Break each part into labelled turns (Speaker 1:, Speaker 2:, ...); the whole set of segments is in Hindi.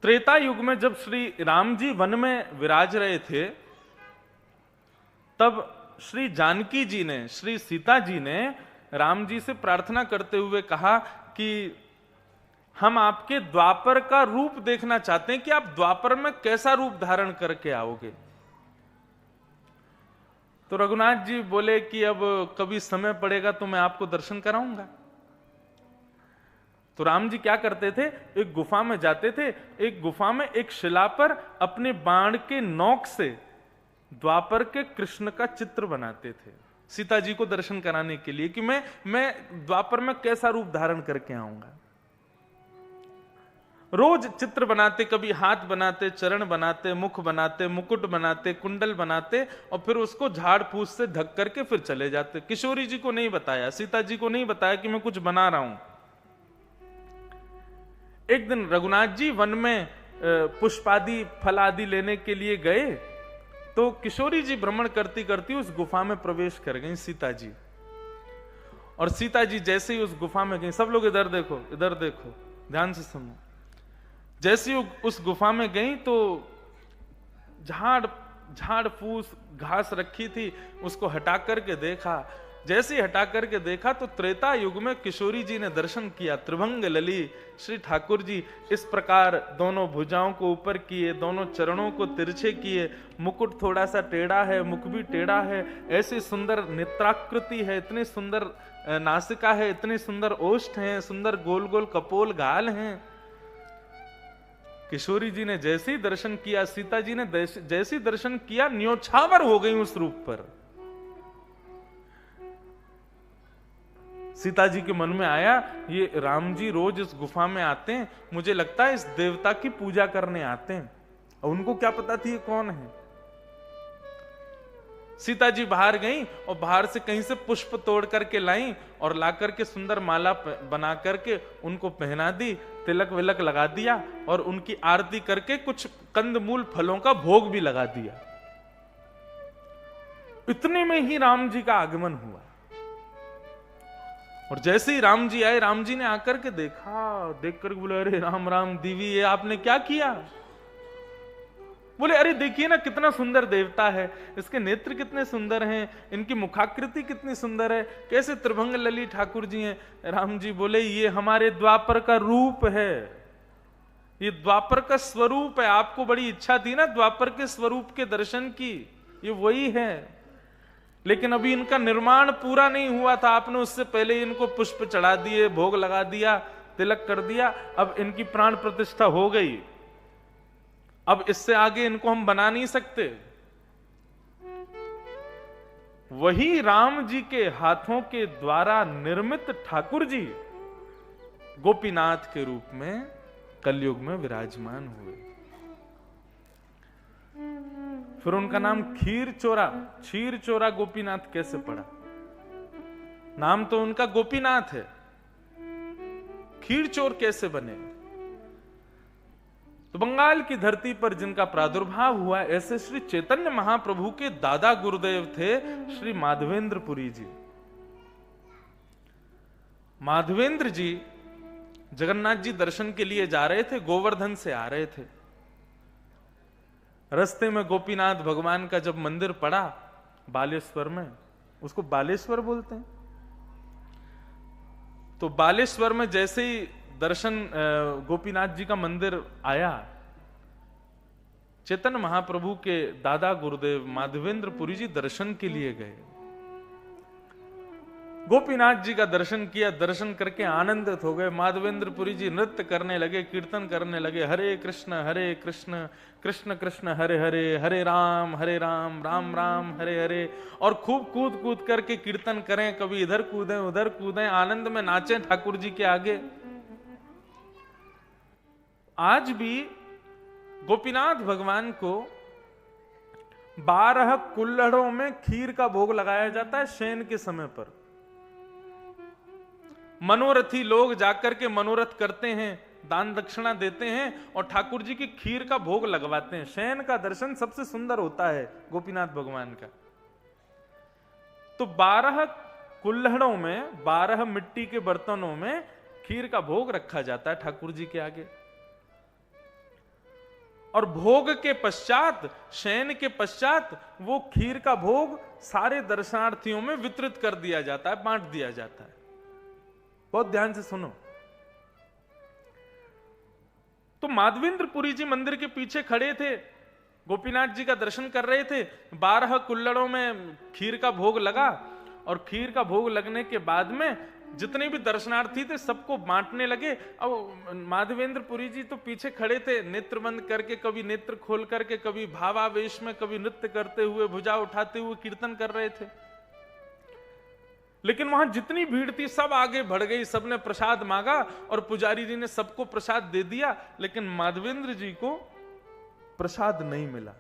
Speaker 1: त्रेता युग में जब श्री राम जी वन में विराज रहे थे, तब श्री जानकी जी ने, श्री सीता जी ने राम जी से प्रार्थना करते हुए कहा कि हम आपके द्वापर का रूप देखना चाहते हैं कि आप द्वापर में कैसा रूप धारण करके आओगे। तो रघुनाथ जी बोले कि अब कभी समय पड़ेगा तो मैं आपको दर्शन कराऊंगा। तो राम जी क्या करते थे, एक गुफा में जाते थे, एक गुफा में एक शिला पर अपने बाण के नोक से द्वापर के कृष्ण का चित्र बनाते थे सीता जी को दर्शन कराने के लिए कि मैं द्वापर में कैसा रूप धारण करके आऊंगा। रोज चित्र बनाते, कभी हाथ बनाते, चरण बनाते, मुख बनाते, मुकुट बनाते, कुंडल बनाते और फिर उसको झाड़ फूस से ढक करके फिर चले जाते। किशोरी जी को नहीं बताया, सीता जी को नहीं बताया कि मैं कुछ बना रहा हूं। एक दिन रघुनाथ जी वन में पुष्पादि फल आदि लेने के लिए गए, तो किशोरी जी भ्रमण करती करती उस गुफा में प्रवेश कर गई सीता जी। और सीता जी जैसे ही उस गुफा में गई, सब लोग इधर देखो, इधर देखो, ध्यान से सुनो। जैसे ही उस गुफा में गई तो झाड़ फूस घास रखी थी, उसको हटा करके देखा। जैसे ही हटा करके देखा तो त्रेता युग में किशोरी जी ने दर्शन किया। त्रिभंग लली श्री ठाकुर जी इस प्रकार दोनों भुजाओं को ऊपर किए, दोनों चरणों को तिरछे किए, मुकुट थोड़ा सा टेढ़ा है, मुख भी टेढ़ा है, ऐसी सुंदर नेत्राकृति है, इतनी सुंदर नासिका है, इतनी सुंदर ओष्ठ हैं, सुंदर गोल गोल कपोल गाल हैं। किशोरी जी ने जैसे ही दर्शन किया, सीता जी ने जैसे ही दर्शन किया, न्योछावर हो गई उस रूप पर। सीता जी के मन में आया, ये राम जी रोज इस गुफा में आते हैं, मुझे लगता है इस देवता की पूजा करने आते हैं। और उनको क्या पता थी ये कौन है। सीता जी बाहर गईं और बाहर से कहीं से पुष्प तोड़ करके लाईं और ला करके सुंदर माला बना करके उनको पहना दी, तिलक विलक लगा दिया और उनकी आरती करके कुछ कंदमूल फलों का भोग भी लगा दिया। इतने में ही राम जी का आगमन हुआ। और जैसे ही राम जी आए, राम जी ने आकर के देखा, देख कर बोले, अरे राम राम दीवी, ये आपने क्या किया? बोले, अरे देखिए ना कितना सुंदर देवता है, इसके नेत्र कितने सुंदर हैं, इनकी मुखाकृति कितनी सुंदर है, कैसे त्रिभंग लली ठाकुर जी हैं। राम जी बोले, ये हमारे द्वापर का रूप है, ये द्वापर का स्वरूप है। आपको बड़ी इच्छा थी ना द्वापर के स्वरूप के दर्शन की, ये वही है। लेकिन अभी इनका निर्माण पूरा नहीं हुआ था, आपने उससे पहले इनको पुष्प चढ़ा दिए, भोग लगा दिया, तिलक कर दिया, अब इनकी प्राण प्रतिष्ठा हो गई, अब इससे आगे इनको हम बना नहीं सकते। वही राम जी के हाथों के द्वारा निर्मित ठाकुर जी गोपीनाथ के रूप में कलयुग में विराजमान हुए। फिर उनका नाम क्षीर चोरा गोपीनाथ कैसे पड़ा? नाम तो उनका गोपीनाथ है, क्षीर चोर कैसे बने? तो बंगाल की धरती पर जिनका प्रादुर्भाव हुआ, ऐसे श्री चैतन्य महाप्रभु के दादा गुरुदेव थे श्री माधवेंद्र पुरी जी। माधवेंद्र जी जगन्नाथ जी दर्शन के लिए जा रहे थे, गोवर्धन से आ रहे थे। रास्ते में गोपीनाथ भगवान का जब मंदिर पड़ा बालेश्वर में, उसको बालेश्वर बोलते हैं, तो बालेश्वर में जैसे ही दर्शन गोपीनाथ जी का मंदिर आया, चैतन्य महाप्रभु के दादा गुरुदेव माधवेंद्र पुरी जी दर्शन के लिए गए। गोपीनाथ जी का दर्शन किया, दर्शन करके आनंदित हो गए। माधवेंद्र पुरी जी नृत्य करने लगे, कीर्तन करने लगे, हरे कृष्ण कृष्ण कृष्ण हरे हरे, हरे राम राम राम हरे हरे, और खूब कूद कूद करके कीर्तन करें, कभी इधर कूदें उधर कूदें, आनंद में नाचें ठाकुर जी के आगे। आज भी गोपीनाथ भगवान को 12 कुल्हड़ों में खीर का भोग लगाया जाता है शयन के समय पर। मनोरथी लोग जाकर के मनोरथ करते हैं, दान दक्षिणा देते हैं और ठाकुर जी की खीर का भोग लगवाते हैं। शयन का दर्शन सबसे सुंदर होता है गोपीनाथ भगवान का। तो 12 कुल्हड़ों में, 12 मिट्टी के बर्तनों में खीर का भोग रखा जाता है ठाकुर जी के आगे। और भोग के पश्चात, शयन के पश्चात वो खीर का भोग सारे दर्शनार्थियों में वितरित कर दिया जाता है, बांट दिया जाता है। बहुत ध्यान से सुनो। तो माधवेंद्रपुरी जी मंदिर के पीछे खड़े थे, गोपीनाथ जी का दर्शन कर रहे थे। 12 कुल्लड़ों में खीर का भोग लगा और खीर का भोग लगने के बाद में जितने भी दर्शनार्थी थे सबको बांटने लगे। अब माधवेंद्रपुरी जी तो पीछे खड़े थे, नेत्र बंद करके, कभी नेत्र खोल करके, कभी भावावेश में, कभी नृत्य करते हुए, भुजा उठाते हुए कीर्तन कर रहे थे। लेकिन वहां जितनी भीड़ थी सब आगे बढ़ गई, सबने प्रसाद मांगा और पुजारी जी ने सबको प्रसाद दे दिया, लेकिन माधवेंद्र जी को प्रसाद नहीं मिला।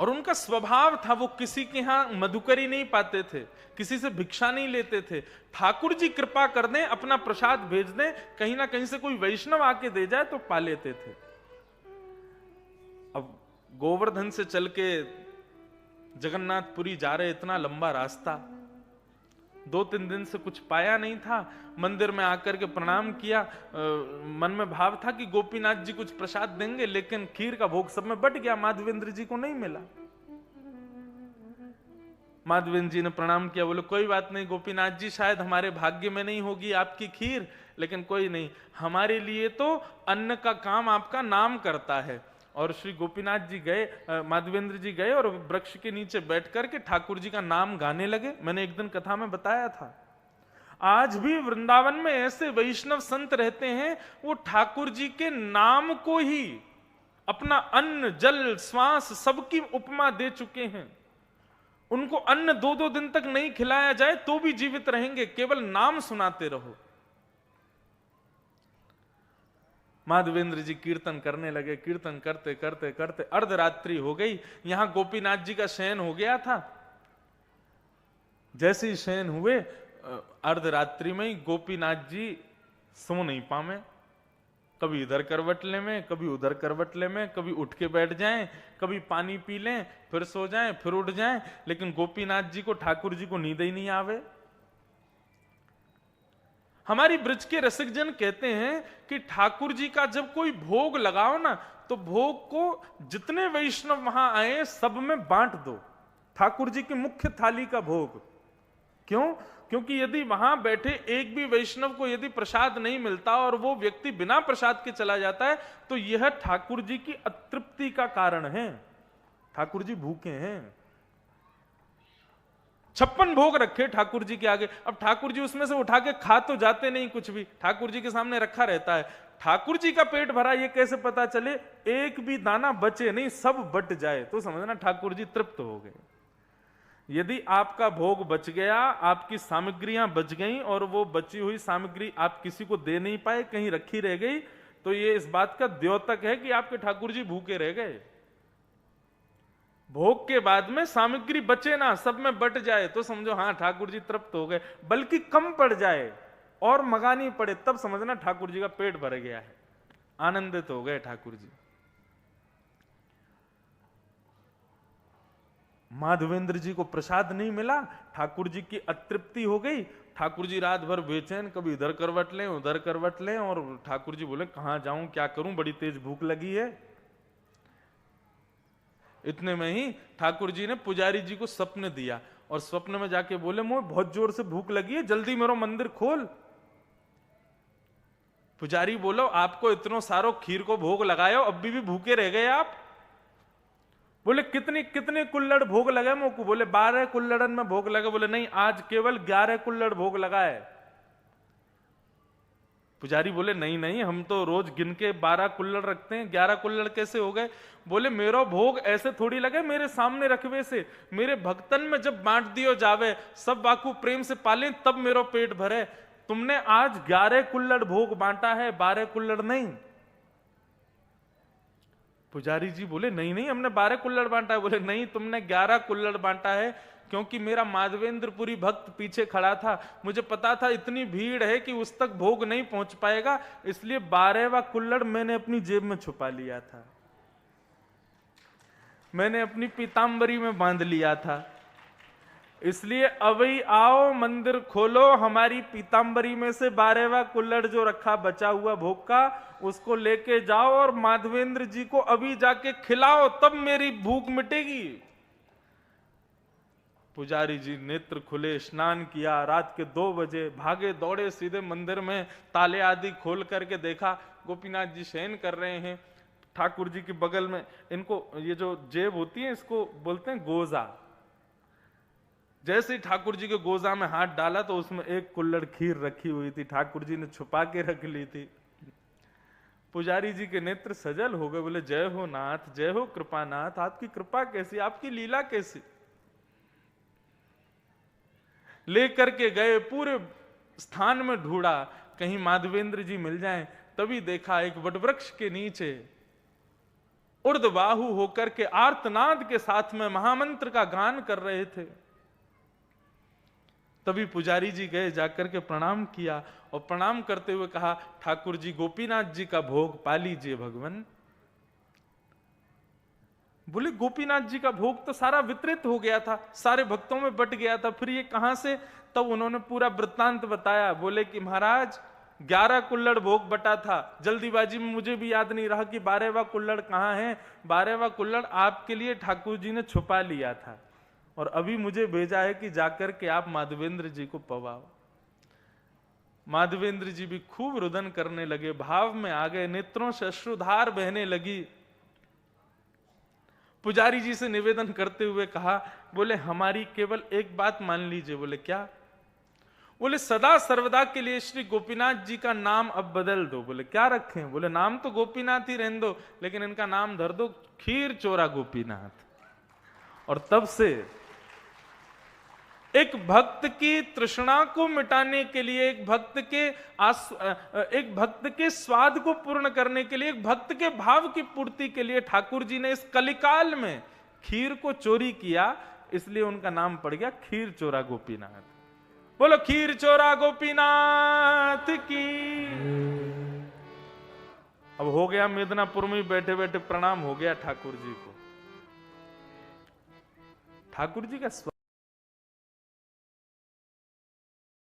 Speaker 1: और उनका स्वभाव था, वो किसी के यहां मधुकरी नहीं पाते थे, किसी से भिक्षा नहीं लेते थे। ठाकुर जी कृपा कर दें, अपना प्रसाद भेज दें, कहीं ना कहीं से कोई वैष्णव आके दे जाए तो पा लेते थे। अब गोवर्धन से चल के जगन्नाथपुरी जा रहे, इतना लंबा रास्ता, 2-3 दिन से कुछ पाया नहीं था। मंदिर में आकर के प्रणाम किया, मन में भाव था कि गोपीनाथ जी कुछ प्रसाद देंगे, लेकिन खीर का भोग सब में बट गया, माधवेंद्र जी को नहीं मिला। माधवेंद्र जी ने प्रणाम किया, बोले कोई बात नहीं गोपीनाथ जी, शायद हमारे भाग्य में नहीं होगी आपकी खीर, लेकिन कोई नहीं, हमारे लिए तो अन्न का काम आपका नाम करता है। और श्री गोपीनाथ जी गए, माधवेंद्र जी गए और वृक्ष के नीचे बैठ करके ठाकुर जी का नाम गाने लगे। मैंने एक दिन कथा में बताया था, आज भी वृंदावन में ऐसे वैष्णव संत रहते हैं, वो ठाकुर जी के नाम को ही अपना अन्न, जल, श्वास सबकी उपमा दे चुके हैं। उनको अन्न 2-2 दिन तक नहीं खिलाया जाए तो भी जीवित रहेंगे, केवल नाम सुनाते रहो। माधवेंद्र जी कीर्तन करने लगे, कीर्तन करते करते करते अर्धरात्रि हो गई। यहां गोपीनाथ जी का शयन हो गया था। जैसे ही शयन हुए, अर्धरात्रि में ही गोपीनाथ जी सो नहीं पावे, कभी इधर करवट ले में, कभी उधर करवट ले में, कभी उठ के बैठ जाएं, कभी पानी पी लें, फिर सो जाएं, फिर उठ जाएं, लेकिन गोपीनाथ जी को, ठाकुर जी को नींद ही नहीं आवे। हमारी ब्रज के रसिक जन कहते हैं कि ठाकुर जी का जब कोई भोग लगाओ ना, तो भोग को जितने वैष्णव वहां आए सब में बांट दो, ठाकुर जी की मुख्य थाली का भोग। क्यों? क्योंकि यदि वहां बैठे एक भी वैष्णव को यदि प्रसाद नहीं मिलता और वो व्यक्ति बिना प्रसाद के चला जाता है, तो यह ठाकुर जी की अतृप्ति का कारण है। ठाकुर जी भूखे हैं, 56 भोग रखे ठाकुर जी के आगे। अब ठाकुर जी उसमें से उठा के खा तो जाते नहीं कुछ भी, ठाकुर जी के सामने रखा रहता है। ठाकुर जी का पेट भरा ये कैसे पता चले? एक भी दाना बचे नहीं, सब बट जाए तो समझना ठाकुर जी तृप्त हो गए। यदि आपका भोग बच गया, आपकी सामग्रियां बच गईं और वो बची हुई सामग्री आप किसी को दे नहीं पाए, कहीं रखी रह गई, तो ये इस बात का द्योतक है कि आपके ठाकुर जी भूखे रह गए। भोग के बाद में सामग्री बचे ना, सब में बट जाए तो समझो हाँ ठाकुर जी तृप्त हो गए, बल्कि कम पड़ जाए और मंगानी पड़े तब समझना ठाकुर जी का पेट भर गया है, आनंदित हो गए ठाकुर जी। माधवेंद्र जी को प्रसाद नहीं मिला, ठाकुर जी की अतृप्ति हो गई। ठाकुर जी रात भर बेचैन, कभी इधर करवट लें उधर करवट लें, और ठाकुर जी बोले कहां जाऊं, क्या करूं, बड़ी तेज भूख लगी है। इतने में ही ठाकुर जी ने पुजारी जी को स्वप्न दिया और स्वप्न में जाके बोले मुझे बहुत जोर से भूख लगी है, जल्दी मेरा मंदिर खोल। पुजारी बोलो आपको इतनो सारो खीर को भोग लगायो, अब भी भूखे रह गए आप? बोले कितने कितने कुल्लड़ भोग लगे मोकू? बोले 12 कुल्लड़न में भोग लगे। बोले नहीं, आज केवल 11 कुल्लड़ भोग लगाए। पुजारी बोले नहीं नहीं, हम तो रोज गिन के 12 कुल्लड़ रखते हैं, 11 कुल्लड़ कैसे हो गए? बोले मेरा भोग ऐसे थोड़ी लगे, मेरे सामने रखवे से, मेरे भक्तन में जब बांट दियो जावे, सब बाकू प्रेम से पाले, तब मेरा पेट भरे। तुमने आज 11 कुल्लड़ भोग बांटा है, 12 कुल्लड़ नहीं। पुजारी जी बोले नहीं नहीं, हमने 12 कुल्लड़ बांटा है। बोले नहीं, तुमने 11 कुल्लड़ बांटा है, क्योंकि मेरा माधवेंद्रपुरी भक्त पीछे खड़ा था, मुझे पता था इतनी भीड़ है कि उस तक भोग नहीं पहुंच पाएगा, इसलिए 12वां कुल्लड़ मैंने अपनी जेब में छुपा लिया था, मैंने अपनी पीतांबरी में बांध लिया था। इसलिए अभी आओ मंदिर खोलो, हमारी पीतांबरी में से 12वां कुल्हड़ जो रखा बचा हुआ भोग का, उसको लेके जाओ और माधवेंद्र जी को अभी जाके खिलाओ, तब मेरी भूख मिटेगी। पुजारी जी नेत्र खुले, स्नान किया, रात के 2 बजे भागे दौड़े सीधे मंदिर में, ताले आदि खोल करके देखा गोपीनाथ जी शयन कर रहे हैं ठाकुर जी के बगल में। इनको ये जो जेब होती है इसको बोलते हैं गोजा। जैसे ही ठाकुर जी के गोजा में हाथ डाला तो उसमें 1 कुल्हड़ खीर रखी हुई थी, ठाकुर जी ने छुपा के रख ली थी। पुजारी जी के नेत्र सजल हो गए, बोले जय हो नाथ, जय हो कृपानाथ, आपकी कृपा कैसी, आपकी लीला कैसी। लेकर के गए, पूरे स्थान में ढूंढा कहीं माधवेंद्र जी मिल जाएं, तभी देखा एक वटवृक्ष के नीचे उर्ध्वबाहु होकर के आर्तनाद के साथ में महामंत्र का गान कर रहे थे। तभी पुजारी जी गए, जाकर के प्रणाम किया और प्रणाम करते हुए कहा, ठाकुर जी गोपीनाथ जी का भोग पा लीजिए भगवान। बोले गोपीनाथ जी का भोग तो सारा वितरित हो गया था, सारे भक्तों में बट गया था, फिर ये कहां से? तब उन्होंने पूरा वृत्तांत बताया। बोले कि महाराज 11 कुल्हड़ भोग बटा था, जल्दीबाजी में मुझे भी याद नहीं रहा कि 12वां कुल्हड़ कहां है। 12वां कुल्हड़ आपके लिए ठाकुर जी ने छुपा लिया था और अभी मुझे भेजा है कि जाकर के आप माधवेंद्र जी को पवाओ। माधवेंद्र जी भी खूब रुदन करने लगे, भाव में आ गए, नेत्रों से अश्रुधार बहने लगी। पुजारी जी से निवेदन करते हुए कहा, बोले हमारी केवल एक बात मान लीजिए। बोले क्या? बोले सदा सर्वदा के लिए श्री गोपीनाथ जी का नाम अब बदल दो। बोले क्या रखें? बोले नाम तो गोपीनाथ ही रहने दो, लेकिन इनका नाम धर दो खीर चोरा गोपीनाथ। और तब से एक भक्त की तृष्णा को मिटाने के लिए, एक भक्त के स्वाद को पूर्ण करने के लिए, एक भक्त के भाव की पूर्ति के लिए ठाकुर जी ने इस कलिकाल में खीर को चोरी किया, इसलिए उनका नाम पड़ गया खीर चोरा गोपीनाथ। बोलो खीर चोरा गोपीनाथ की। अब हो गया मिदनापुर में बैठे बैठे प्रणाम हो गया ठाकुर जी को। ठाकुर जी का